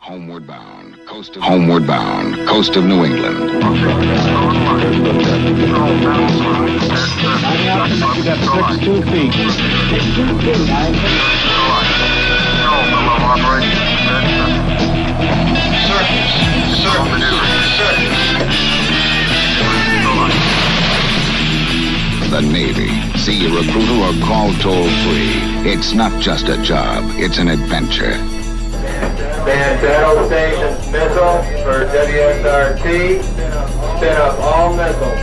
Homeward bound, coast of New England. You got 62 feet. 62 feet, The Navy. See a recruiter or call toll-free. It's not just a job, it's an adventure. Stand battle stations missile for WSRT. Spin up all missiles.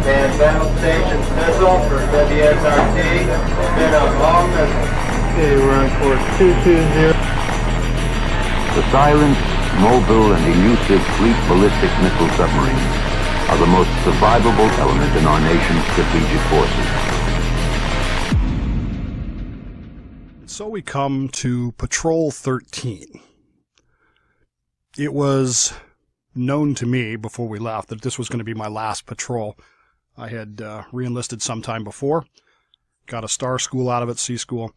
Stand battle stations missile for WSRT. Spin up all missiles. Okay, we're on course 220. The silent, mobile, and elusive fleet ballistic missile submarines are the most survivable element in our nation's strategic forces. So we come to Patrol 13. It was known to me before we left that this was going to be my last patrol. I had re-enlisted sometime before, got a star school out of it, C school,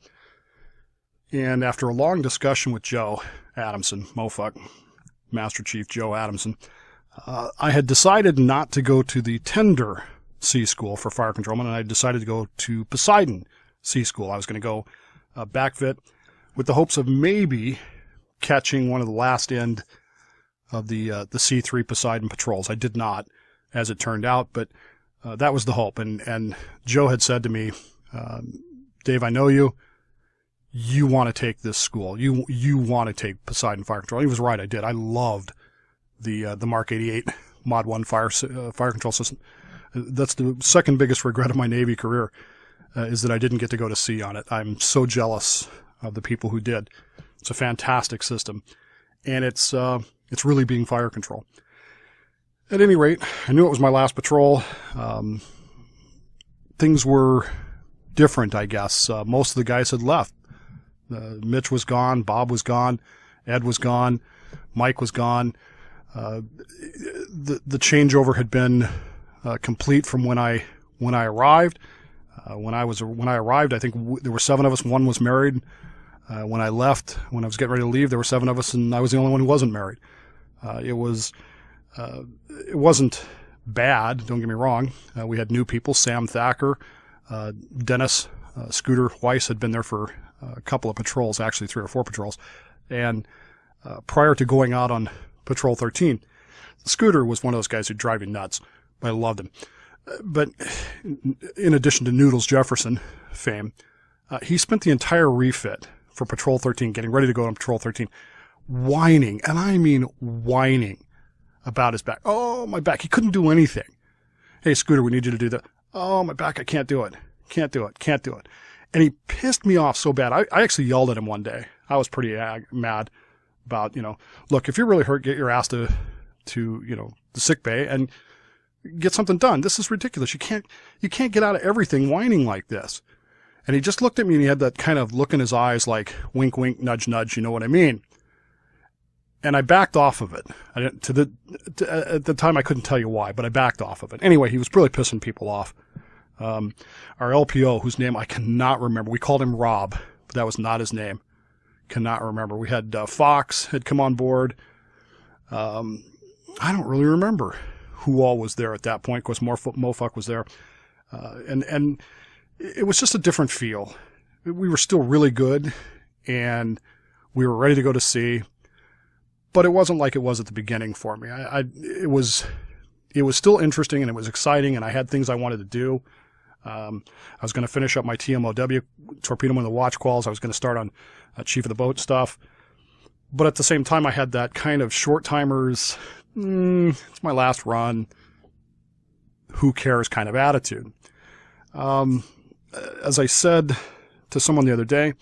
and after a long discussion with Joe Adamson, MOFUC, Master Chief Joe Adamson, I had decided not to go to the tender C school for fire controlman, and I decided to go to POSEIDON C school. I was going to go backfit with the hopes of maybe catching one of the last end of the C3 POSEIDON patrols. I did not, as it turned out, but that was the hope. And Joe had said to me, Dave, I know you. You want to take this school. You want to take POSEIDON Fire Control. He was right. I did. I loved the Mark 88 Mod 1 fire control system. That's the second biggest regret of my Navy career, is that I didn't get to go to sea on it. I'm so jealous of the people who did. It's a fantastic system, and it's really being fire control. At any rate, I knew it was my last patrol. Things were different, I guess. Most of the guys had left. Mitch was gone, Bob was gone, Ed was gone, Mike was gone. The changeover had been complete from when I arrived. When I arrived, I think there were 7 of us. 1 was married. When I left, when I was getting ready to leave, there were 7 of us, and I was the only one who wasn't married. It wasn't bad. Don't get me wrong. We had new people. Sam Thacker, Dennis, Scooter Weiss had been there for a couple of patrols, actually 3 or 4 patrols. And prior to going out on Patrol 13, Scooter was one of those guys who'd drive me nuts. I loved him. But in addition to Noodles Jefferson fame, he spent the entire refit for Patrol 13, getting ready to go on Patrol 13, whining, and I mean whining, about his back. Oh, my back. He couldn't do anything. Hey, Scooter, we need you to do that. Oh, my back. I can't do it. Can't do it. And he pissed me off so bad. I actually yelled at him one day. I was pretty mad about, look, if you're really hurt, get your ass to the sick bay and get something done. This is ridiculous. You can't get out of everything whining like this. And he just looked at me and he had that kind of look in his eyes like wink, wink, nudge, nudge. You know what I mean? And I backed off of it. At the time, I couldn't tell you why, but I backed off of it. Anyway, he was really pissing people off. Our LPO, whose name I cannot remember, we called him Rob, but that was not his name. Cannot remember. We had Fox had come on board. I don't really remember who all was there at that point. Of course, MoFuck was there. And it was just a different feel. We were still really good, and we were ready to go to sea, but it wasn't like it was at the beginning for me. It was still interesting, and it was exciting, and I had things I wanted to do. I was going to finish up my TMOW, torpedo in the watch quals. I was going to start on chief of the boat stuff. But at the same time, I had that kind of short timers, it's my last run, who cares kind of attitude. As I said to someone the other day,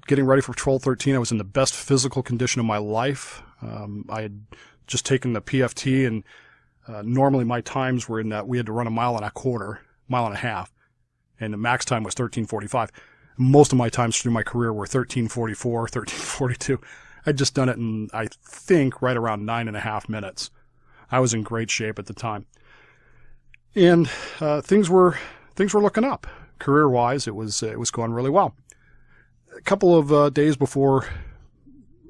getting ready for Patrol 13, I was in the best physical condition of my life. I had just taken the PFT, and normally my times were in that we had to run 1.25 miles, and the max time was 13:45. Most of my times through my career were 13:44, 13:42. I'd just done it in, I think, right around 9.5 minutes. I was in great shape at the time. And things were looking up. Career-wise, it was going really well. A couple of days before,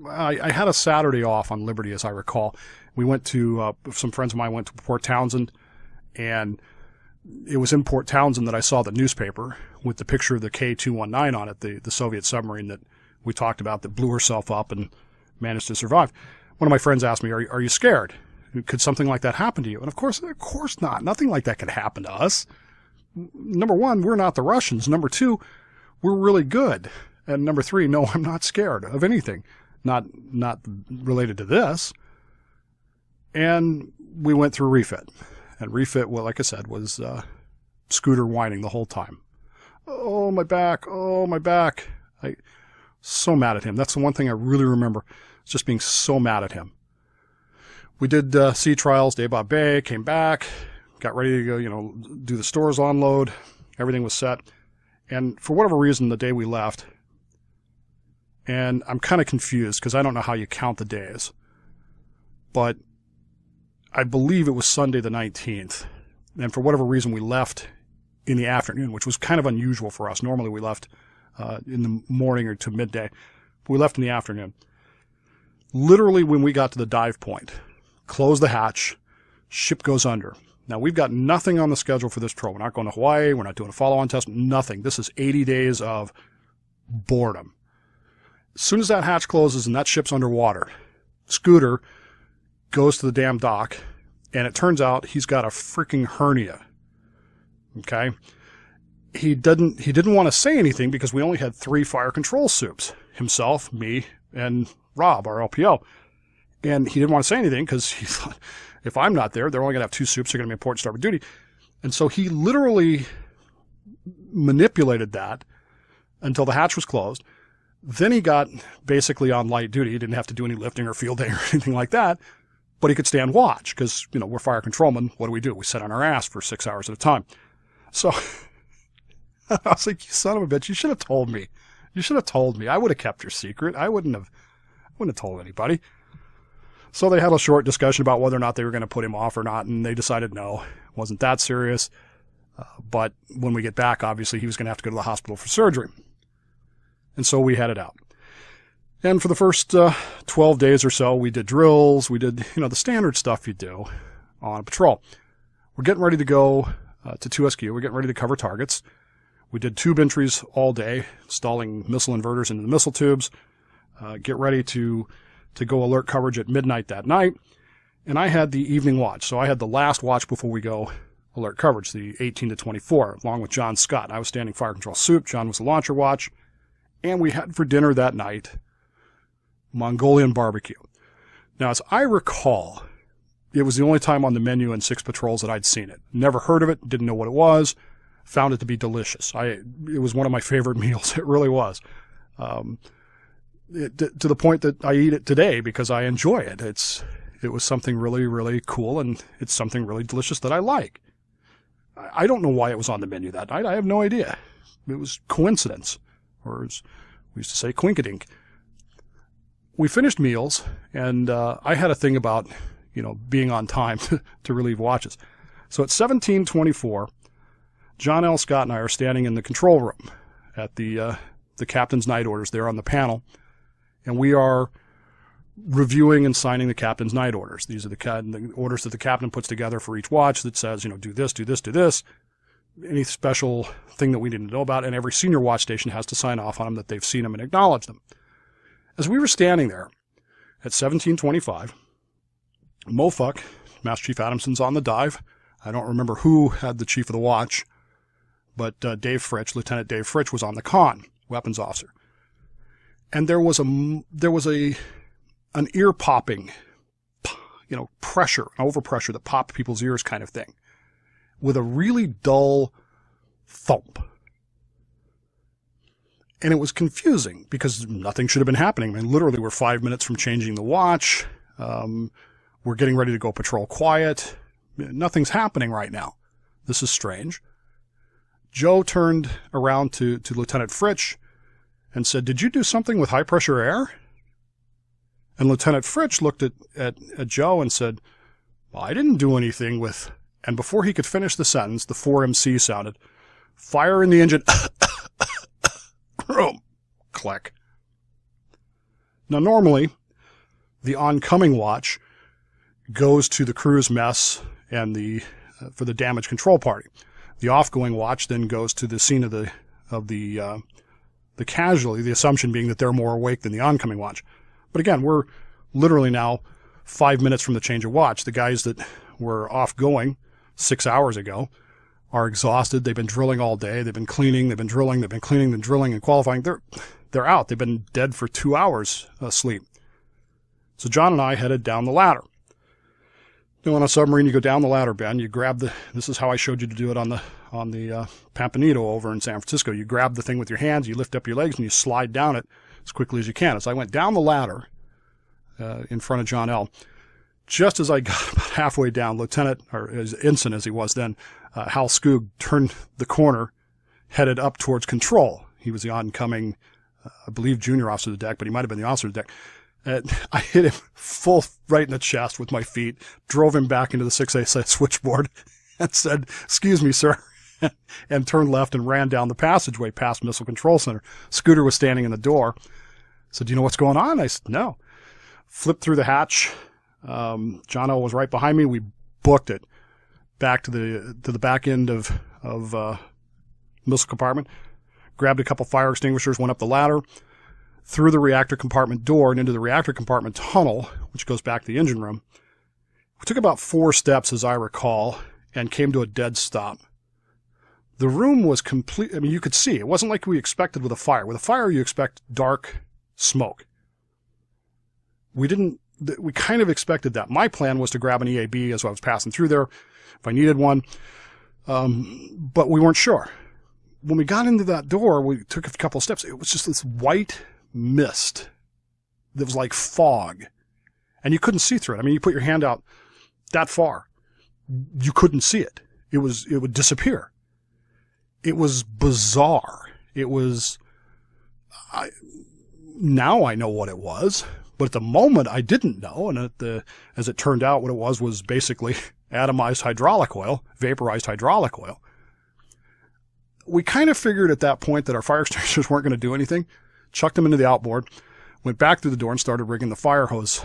I had a Saturday off on Liberty, as I recall. We went to, some friends of mine went to Port Townsend, and it was in Port Townsend that I saw the newspaper with the picture of the K-219 on it, the Soviet submarine that we talked about that blew herself up and managed to survive. One of my friends asked me, are you scared? Could something like that happen to you? And of course not. Nothing like that could happen to us. Number one, we're not the Russians. Number two, we're really good. And number three, no, I'm not scared of anything. Not related to this. And we went through refit. And refit, well, like I said, was Scooter whining the whole time. Oh, my back. Oh, my back. So mad at him. That's the one thing I really remember. Just being so mad at him. We did sea trials, day by bay, came back, got ready to go, do the stores unload. Everything was set. And for whatever reason, the day we left, and I'm kind of confused because I don't know how you count the days, but I believe it was Sunday the 19th. And for whatever reason, we left in the afternoon, which was kind of unusual for us. Normally we left in the morning or to midday. But we left in the afternoon. Literally when we got to the dive point, close the hatch, ship goes under. Now we've got nothing on the schedule for this patrol. We're not going to Hawaii. We're not doing a follow-on test. Nothing. This is 80 days of boredom. As soon as that hatch closes and that ship's underwater, Scooter goes to the damn dock, and it turns out he's got a freaking hernia. Okay? He didn't want to say anything because we only had 3 fire control soups. Himself, me, and Rob, our LPO. And he didn't want to say anything because he thought, if I'm not there, they're only going to have 2 soups. They're going to be in port and starboard duty. And so he literally manipulated that until the hatch was closed. Then he got basically on light duty. He didn't have to do any lifting or field day or anything like that. But he could stand watch because, we're fire controlmen. What do? We sit on our ass for 6 hours at a time. So I was like, you son of a bitch, you should have told me. You should have told me. I would have kept your secret. I wouldn't have told anybody. So they had a short discussion about whether or not they were going to put him off or not, and they decided no, it wasn't that serious. But when we get back, obviously, he was going to have to go to the hospital for surgery. And so we headed out. And for the first 12 days or so, we did drills. We did, the standard stuff you do on a patrol. We're getting ready to go to 2SQ. We're getting ready to cover targets. We did tube entries all day, installing missile inverters into the missile tubes. Get ready to go alert coverage at midnight that night. And I had the evening watch. So I had the last watch before we go alert coverage, the 18 to 24, along with John Scott. I was standing fire control soup. John was the launcher watch. And we had for dinner that night Mongolian barbecue. Now, as I recall, it was the only time on the menu in 6 patrols that I'd seen it. Never heard of it, didn't know what it was, found it to be delicious. It was one of my favorite meals. It really was. To the point that I eat it today because I enjoy it. It was something really, really cool, and it's something really delicious that I like. I don't know why it was on the menu that night. I have no idea. It was coincidence. Or as we used to say, quinkadink. We finished meals, and I had a thing about, being on time to relieve watches. So at 17:24, John L. Scott and I are standing in the control room at the captain's night orders there on the panel, and we are reviewing and signing the captain's night orders. These are the orders that the captain puts together for each watch that says, do this, do this, do this. Any special thing that we didn't know about, and every senior watch station has to sign off on them that they've seen them and acknowledge them. As we were standing there at 17:25, Mofuck, Master Chief Adamson's on the dive. I don't remember who had the chief of the watch, but Dave Fritch, Lieutenant Dave Fritch, was on the con, weapons officer. And there was an ear popping, pressure, an overpressure that popped people's ears kind of thing, with a really dull thump. And it was confusing because nothing should have been happening. I mean, literally, we're 5 minutes from changing the watch. We're getting ready to go patrol quiet. Nothing's happening right now. This is strange. Joe turned around to Lieutenant Fritch and said, "Did you do something with high-pressure air?" And Lieutenant Fritch looked at Joe and said, "Well, I didn't do anything with And before he could finish the sentence, the 4MC sounded. Fire in the engine. Boom. Click. Now, normally, the oncoming watch goes to the crew's mess and for the damage control party. The offgoing watch then goes to the scene of the casualty, the assumption being that they're more awake than the oncoming watch. But again, we're literally now 5 minutes from the change of watch. The guys that were offgoing 6 hours ago are exhausted. They've been drilling all day. They've been cleaning. They've been drilling. They've been cleaning, then drilling and qualifying. They're out. They've been dead for 2 hours asleep. So John and I headed down the ladder. You know, on a submarine, you go down the ladder, Ben. You grab this is how I showed you to do it on the Pampanito over in San Francisco. You grab the thing with your hands, you lift up your legs, and you slide down it as quickly as you can. As I went down the ladder in front of John L., just as I got about halfway down, Lieutenant, or as ensign as he was then, Hal Skoog turned the corner, headed up towards control. He was the oncoming, I believe, junior officer of the deck, but he might have been the officer of the deck. And I hit him full right in the chest with my feet, drove him back into the 6A switchboard, and said, "Excuse me, sir," and turned left and ran down the passageway past Missile Control Center. Scooter was standing in the door. I said, "Do you know what's going on?" I said, "No." Flipped through the hatch. John O was right behind me. We booked it back to the back end of missile compartment, grabbed a couple fire extinguishers, went up the ladder, through the reactor compartment door and into the reactor compartment tunnel, which goes back to the engine room. We took about 4 steps, as I recall, and came to a dead stop. The room was complete. I mean, you could see. It wasn't like we expected with a fire. With a fire, you expect dark smoke. We kind of expected that. My plan was to grab an EAB as I was passing through there, if I needed one, but we weren't sure. When we got into that door, we took a couple of steps. It was just this white mist that was like fog, and you couldn't see through it. I mean, you put your hand out that far, you couldn't see it. It would disappear. It was bizarre. Now I know what it was, but at the moment I didn't know, and as it turned out, what it was basically atomized hydraulic oil, vaporized hydraulic oil. We kind of figured at that point that our fire extinguishers weren't going to do anything. Chucked them into the outboard, went back through the door and started rigging the fire hose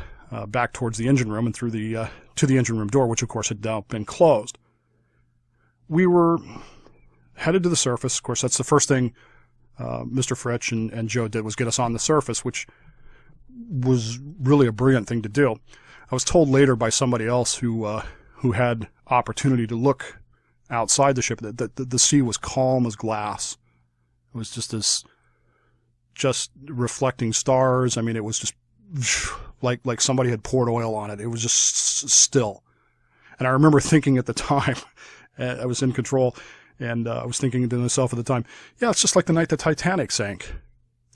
back towards the engine room and through to the engine room door, which of course had now been closed. We were headed to the surface. Of course, that's the first thing Mr. Fritsch and Joe did, was get us on the surface, which was really a brilliant thing to do. I was told later by somebody else who had opportunity to look outside the ship that the sea was calm as glass. It was just reflecting stars. I mean, it was just like somebody had poured oil on it. It was just still. And I remember thinking at the time, I was in control, and I was thinking to myself at the time, yeah, it's just like the night the Titanic sank.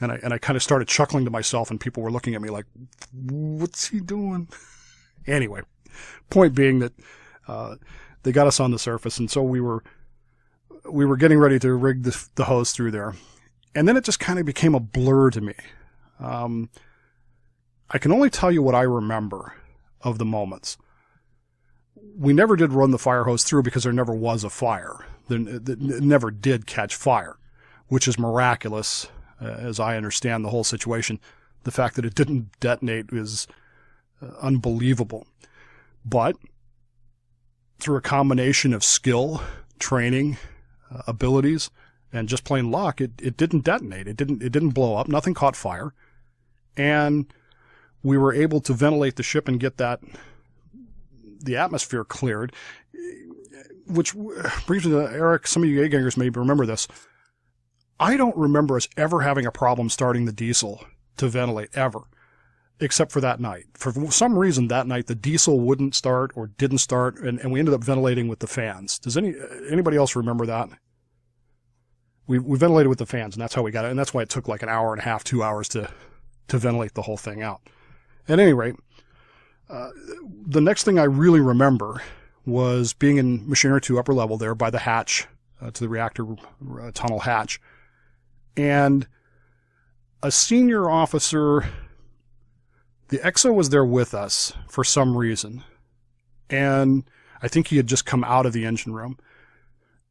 And I kind of started chuckling to myself, and people were looking at me like, what's he doing? Anyway, point being that they got us on the surface, and so we were getting ready to rig the hose through there. And then it just kind of became a blur to me. I can only tell you what I remember of the moments. We never did run the fire hose through because there never was a fire. It never did catch fire, which is miraculous, as I understand the whole situation. The fact that it didn't detonate is unbelievable. But through a combination of skill, training, abilities, and just plain luck, it didn't detonate. It didn't blow up. Nothing caught fire. And we were able to ventilate the ship and get the atmosphere cleared, which brings me to Eric. Some of you A-gangers may remember this. I don't remember us ever having a problem starting the diesel to ventilate, ever, except for that night. For some reason that night, the diesel wouldn't start or didn't start, and we ended up ventilating with the fans. Does anybody else remember that? We ventilated with the fans, and that's how we got it. And that's why it took like an hour and a half, 2 hours to ventilate the whole thing out. At any rate, the next thing I really remember was being in Machinery 2 upper level there by the hatch, to the reactor tunnel hatch. And a senior officer, the XO was there with us for some reason. And I think he had just come out of the engine room.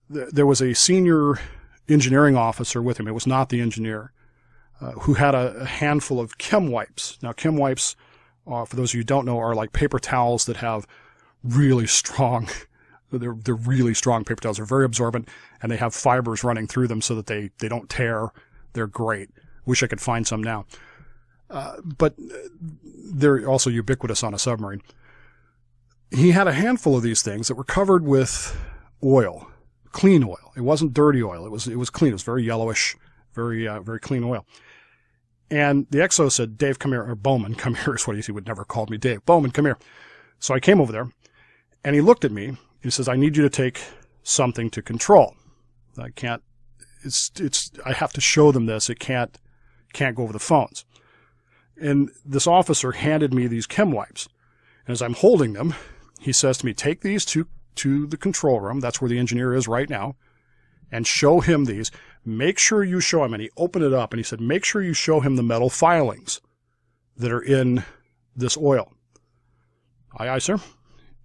There was a senior engineering officer with him. It was not the engineer, who had a handful of chem wipes. Now, chem wipes, for those of you who don't know, are like paper towels that have really strong, they're really strong paper towels. They're very absorbent, and they have fibers running through them so that they don't tear. They're great. Wish I could find some now. But they're also ubiquitous on a submarine. He had a handful of these things that were covered with oil, clean oil. It wasn't dirty oil. It was clean. It was very yellowish, very clean oil. And the XO said, Dave, come here, or Bowman, come here is what he would never call me. Dave, Bowman, come here. So I came over there, and he looked at me. He says, I need you to take something to control. I can't, I have to show them this. It can't go over the phones. And this officer handed me these chem wipes. And as I'm holding them, he says to me, take these to the control room. That's where the engineer is right now. And show him these. Make sure you show him. And he opened it up and he said, make sure you show him the metal filings that are in this oil. Aye, aye, sir.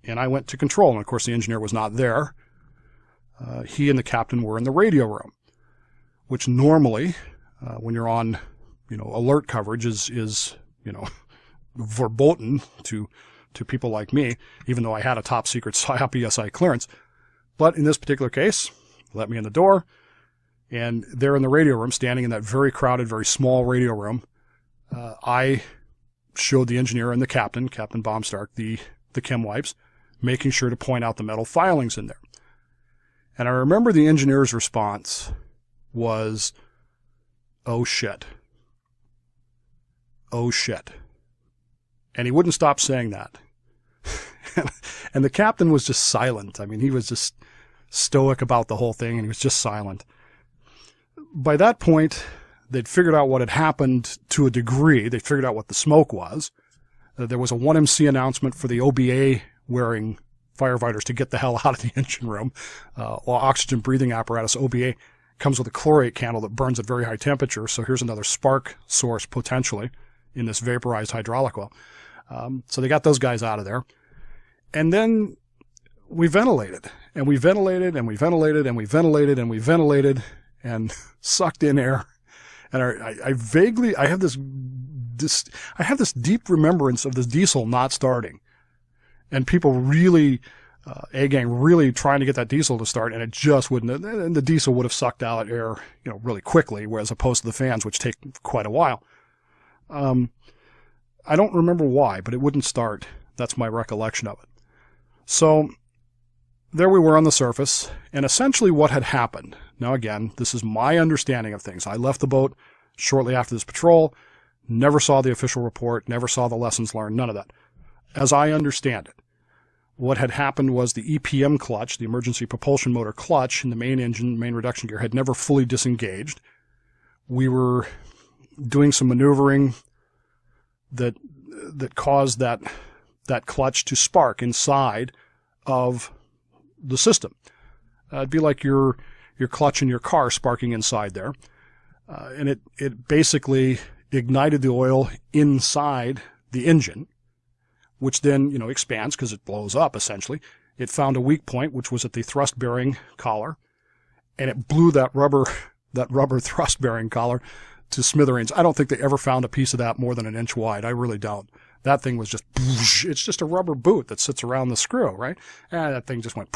And I went to control. And of course, the engineer was not there. He and the captain were in the radio room, which normally, when you're on, alert coverage is verboten to people like me, even though I had a top secret PSI clearance. But in this particular case, let me in the door, and they're in the radio room, standing in that very crowded, very small radio room. I showed the engineer and the captain, Captain Baumstark, the chem wipes, making sure to point out the metal filings in there. And I remember the engineer's response was, oh shit. Oh shit. And he wouldn't stop saying that. And the captain was just silent. I mean, he was just stoic about the whole thing, and he was just silent. By that point, they'd figured out what had happened to a degree. They figured out what the smoke was. There was a 1MC announcement for the OBA wearing firefighters to get the hell out of the engine room. Oxygen breathing apparatus, OBA, comes with a chlorate candle that burns at very high temperature. So here's another spark source potentially in this vaporized hydraulic oil. So they got those guys out of there. And then we ventilated, and we ventilated, and we ventilated, and we ventilated, and we ventilated, and sucked in air. And I have this deep remembrance of this diesel not starting, and people really, A-gang really trying to get that diesel to start, and it just wouldn't. And the diesel would have sucked out air, really quickly, whereas opposed to the fans, which take quite a while. I don't remember why, but it wouldn't start. That's my recollection of it. So there we were on the surface, and essentially what had happened. Now again, this is my understanding of things. I left the boat shortly after this patrol, never saw the official report, never saw the lessons learned, none of that. As I understand it, what had happened was the EPM clutch, the emergency propulsion motor clutch in the main engine, main reduction gear, had never fully disengaged. We were doing some maneuvering that caused that clutch to spark inside of the system. It'd be like your clutch in your car sparking inside there. And it basically ignited the oil inside the engine, which then, expands because it blows up essentially. It found a weak point, which was at the thrust bearing collar, and it blew that rubber thrust bearing collar to smithereens. I don't think they ever found a piece of that more than an inch wide. I really don't. That thing was just, it's just a rubber boot that sits around the screw, right? And that thing just went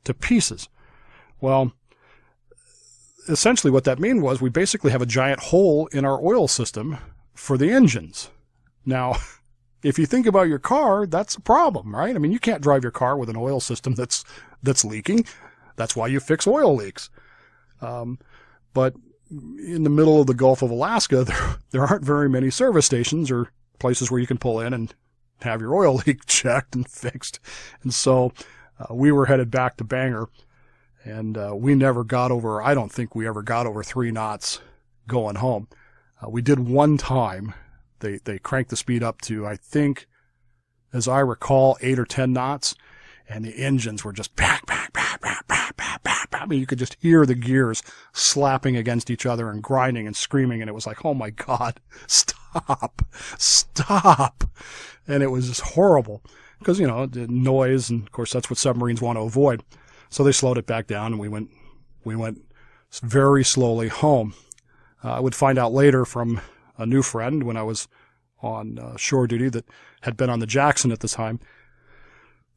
to pieces. Well, essentially what that meant was we basically have a giant hole in our oil system for the engines. Now, if you think about your car, that's a problem, right? I mean, you can't drive your car with an oil system that's leaking. That's why you fix oil leaks. But in the middle of the Gulf of Alaska, there aren't very many service stations or places where you can pull in and have your oil leak checked and fixed. And so we were headed back to Bangor, and we never got over, I don't think we ever got over 3 knots going home. We did one time. They cranked the speed up to, I think, as I recall, 8 or 10 knots, and the engines were just back. I mean, you could just hear the gears slapping against each other and grinding and screaming, and it was like, oh my God, stop. And it was just horrible. because, the noise, and of course that's what submarines want to avoid. So they slowed it back down, and we went very slowly home. I would find out later from a new friend when I was on shore duty that had been on the Jackson at the time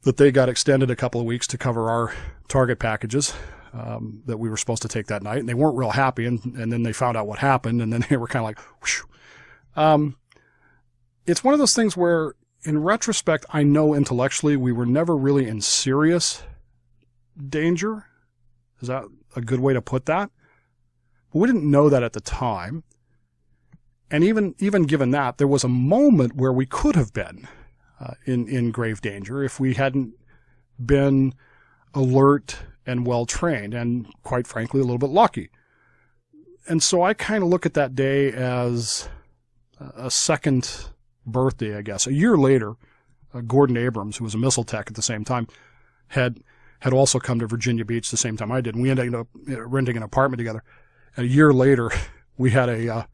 that they got extended a couple of weeks to cover our target packages that we were supposed to take that night. And they weren't real happy. And then they found out what happened. And then they were kind of like, whoosh. It's one of those things where, in retrospect, I know intellectually we were never really in serious danger. Is that a good way to put that? But we didn't know that at the time. And even given that, there was a moment where we could have been in grave danger if we hadn't been alert and well-trained and, quite frankly, a little bit lucky. And so I kind of look at that day as a second birthday, I guess. A year later, Gordon Abrams, who was a missile tech at the same time, had also come to Virginia Beach the same time I did. And we ended up renting an apartment together. And a year later, we had a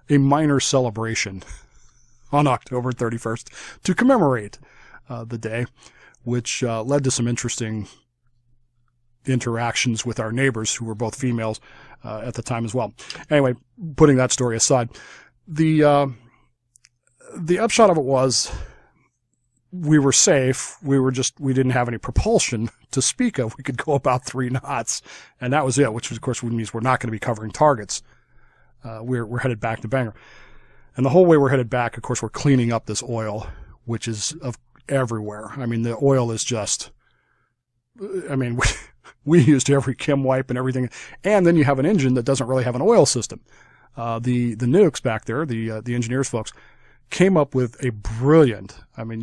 minor celebration on October 31st to commemorate the day, which led to some interesting interactions with our neighbors, who were both females at the time as well. Anyway, putting that story aside, the upshot of it was we were safe. We didn't have any propulsion to speak of. We could go about 3 knots, and that was it, which of course means we're not going to be covering targets. We're headed back to Bangor. And the whole way we're headed back, of course, we're cleaning up this oil, which is everywhere. I mean, the oil is just, we used every chem wipe and everything. And then you have an engine that doesn't really have an oil system. The nukes back there, the engineers folks, came up with a brilliant, I know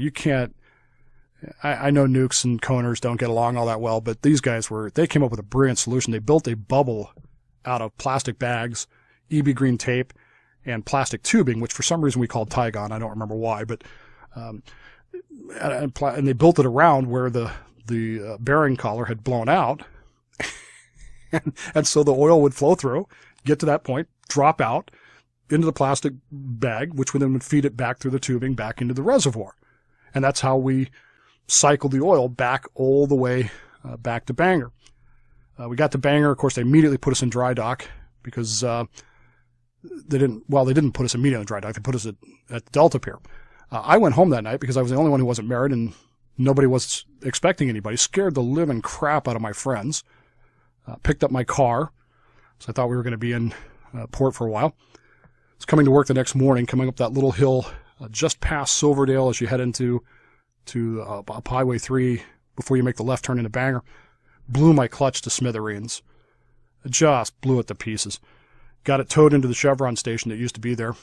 nukes and coners don't get along all that well, but these guys they came up with a brilliant solution. They built a bubble out of plastic bags, EB green tape, and plastic tubing, which for some reason we called Tygon. I don't remember why, but and they built it around where the bearing collar had blown out, and so the oil would flow through, get to that point, drop out into the plastic bag, which would then feed it back through the tubing back into the reservoir, and that's how we cycled the oil back all the way back to Bangor. We got to Bangor. Of course, they immediately put us in dry dock because they didn't put us immediately in dry dock. They put us at the Delta Pier. I went home that night because I was the only one who wasn't married and nobody was expecting anybody. Scared the living crap out of my friends. Picked up my car. So I thought we were going to be in port for a while. I was coming to work the next morning, coming up that little hill just past Silverdale as you head into up Highway 3 before you make the left turn into Bangor. Blew my clutch to smithereens. Just blew it to pieces. Got it towed into the Chevron station that used to be there.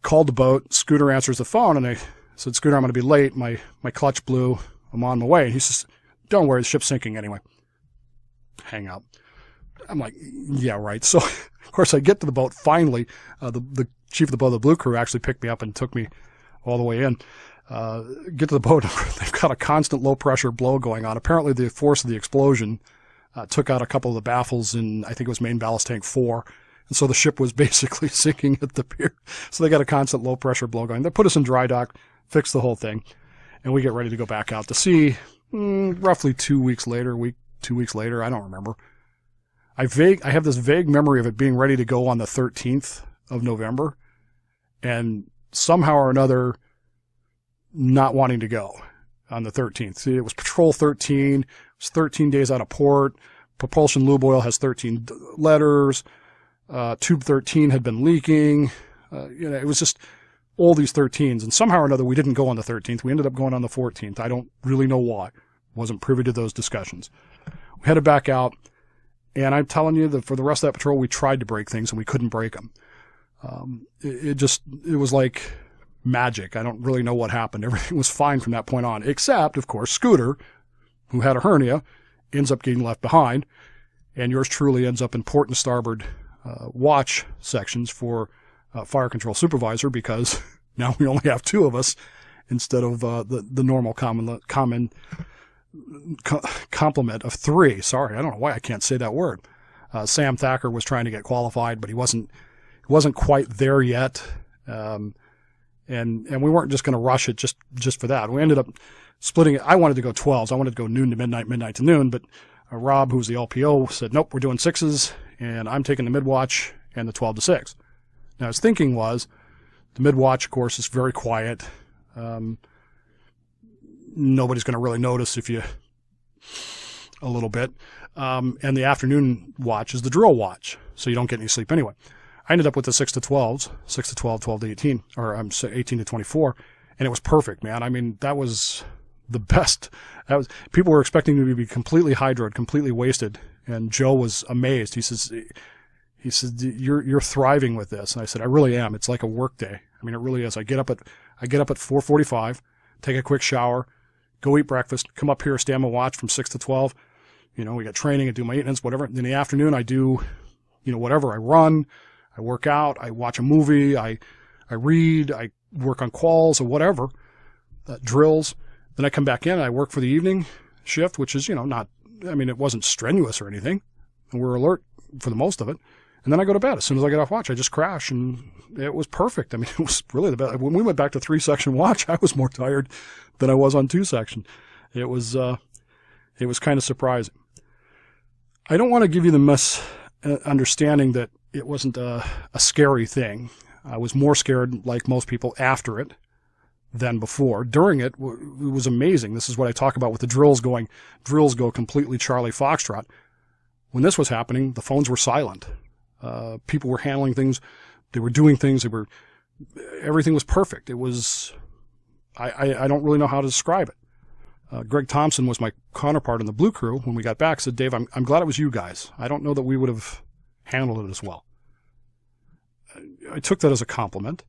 Called the boat. Scooter answers the phone, and I said, "Scooter, I'm going to be late. My clutch blew. I'm on my way." And he says, "Don't worry, the ship's sinking anyway." Hang up. I'm like, yeah, right. So, of course, I get to the boat. Finally, the chief of the boat, the Blue Crew, actually picked me up and took me all the way in. Get to the boat. They've got a constant low-pressure blow going on. Apparently, the force of the explosion took out a couple of the baffles in, I think it was main ballast tank 4. And so the ship was basically sinking at the pier. So they got a constant low-pressure blow going. They put us in dry dock, fixed the whole thing, and we get ready to go back out to sea roughly 2 weeks later, 2 weeks later, I don't remember. I have this vague memory of it being ready to go on the 13th of November, and somehow or another not wanting to go on the 13th. See, it was Patrol 13. It was 13 days out of port. Propulsion lube oil has 13 letters. Tube 13 had been leaking. It was just all these 13s. And somehow or another, we didn't go on the 13th. We ended up going on the 14th. I don't really know why. Wasn't privy to those discussions. We headed back out. And I'm telling you that for the rest of that patrol, we tried to break things and we couldn't break them. It was like magic. I don't really know what happened. Everything was fine from that point on, except, of course, Scooter, who had a hernia, ends up getting left behind, and yours truly ends up in port and starboard watch sections for fire control supervisor because now we only have 2 of us instead of the normal common complement of 3. Sorry, I don't know why I can't say that word. Sam Thacker was trying to get qualified, but he wasn't quite there yet. And we weren't just going to rush it just for that. We ended up splitting it. I wanted to go 12s. I wanted to go noon to midnight, midnight to noon. But Rob, who's the LPO, said, nope, we're doing 6s, and I'm taking the mid-watch and the 12 to 6. Now, his thinking was the mid-watch, of course, is very quiet. Nobody's going to really notice if you a little bit. And the afternoon watch is the drill watch, so you don't get any sleep anyway. I ended up with the 6 to 12s, 6 to 12, 12 to 18, or 18 to 24, and it was perfect, man. I mean, that was the best. People were expecting me to be completely hydroed, completely wasted, and Joe was amazed. He said, you're thriving with this. And I said, I really am. It's like a work day. I mean, it really is. I get up at 4:45, take a quick shower, go eat breakfast, come up here, stand my watch from 6 to 12. You know, we got training, I do my maintenance, whatever. In the afternoon, I do, whatever. I run, I work out, I watch a movie, I read, I work on quals or whatever, drills. Then I come back in and I work for the evening shift, which is, it wasn't strenuous or anything. And we're alert for the most of it. And then I go to bed. As soon as I get off watch, I just crash, and it was perfect. I mean, it was really the best. When we went back to 3-section watch, I was more tired than I was on 2-section. It was kind of surprising. I don't want to give you the misunderstanding that it wasn't a scary thing. I was more scared, like most people, after it than before. During it, it was amazing. This is what I talk about with the drills go completely Charlie Foxtrot. When this was happening, the phones were silent. People were handling things. They were doing things. Everything was perfect. It was, I don't really know how to describe it. Greg Thompson was my counterpart in the Blue Crew. When we got back, said, Dave, I'm glad it was you guys. I don't know that we would have handled it as well. I took that as a compliment.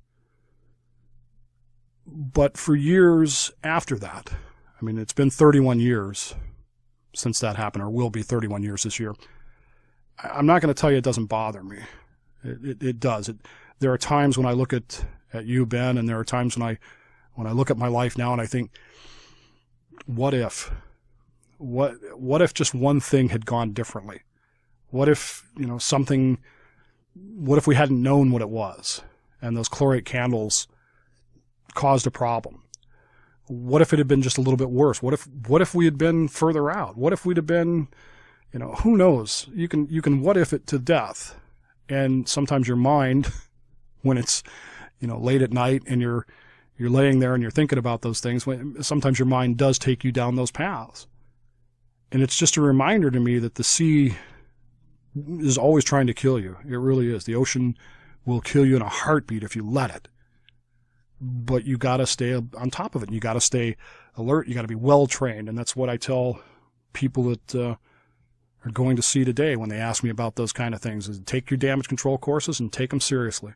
But for years after that, I mean, it's been 31 years since that happened, or will be 31 years this year. I'm not going to tell you it doesn't bother me. It does. There are times when I look at you, Ben, and there are times when I look at my life now and I think, what if? What if just one thing had gone differently? What if, what if we hadn't known what it was and those chlorate candles caused a problem? What if it had been just a little bit worse? What if we had been further out? What if we'd have been, who knows? You can what if it to death. And sometimes your mind, when it's, late at night and you're laying there and you're thinking about those things, sometimes your mind does take you down those paths. And it's just a reminder to me that the sea is always trying to kill you. It really is. The ocean will kill you in a heartbeat if you let it. But you got to stay on top of it. You got to stay alert. You got to be well trained. And that's what I tell people that are going to sea today when they ask me about those kind of things, is take your damage control courses and take them seriously,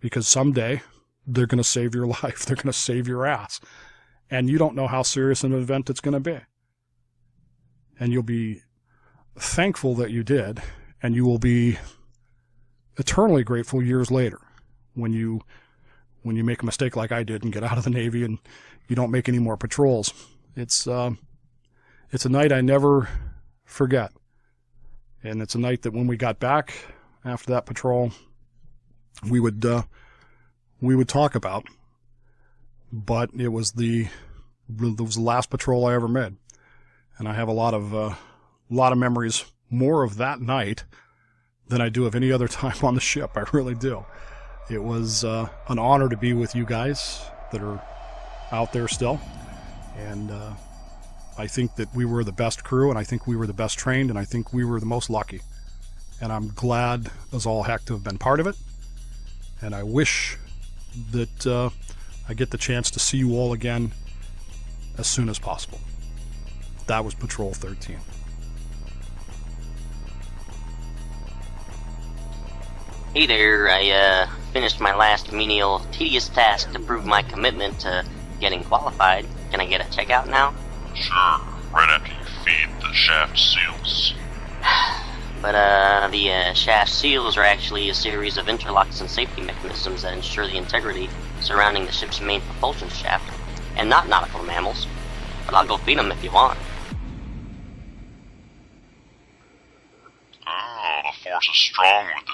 because someday they're going to save your life. They're going to save your ass. And you don't know how serious an event it's going to be. And you'll be thankful that you did, and you will be eternally grateful years later when you make a mistake like I did and get out of the Navy and you don't make any more patrols. It's a night I never forget. And it's a night that when we got back after that patrol, we would talk about. But it was the last patrol I ever made. And I have a lot of memories, more of that night than I do of any other time on the ship. I really do. It was an honor to be with you guys that are out there still. And I think that we were the best crew, and I think we were the best trained, and I think we were the most lucky. And I'm glad as all heck to have been part of it. And I wish that I get the chance to see you all again as soon as possible. That was Patrol 13. Hey there, I finished my last menial, tedious task to prove my commitment to getting qualified. Can I get a checkout now? Sure, right after you feed the shaft seals. But the shaft seals are actually a series of interlocks and safety mechanisms that ensure the integrity surrounding the ship's main propulsion shaft, and not nautical mammals. But I'll go feed them if you want. Oh, the force is strong with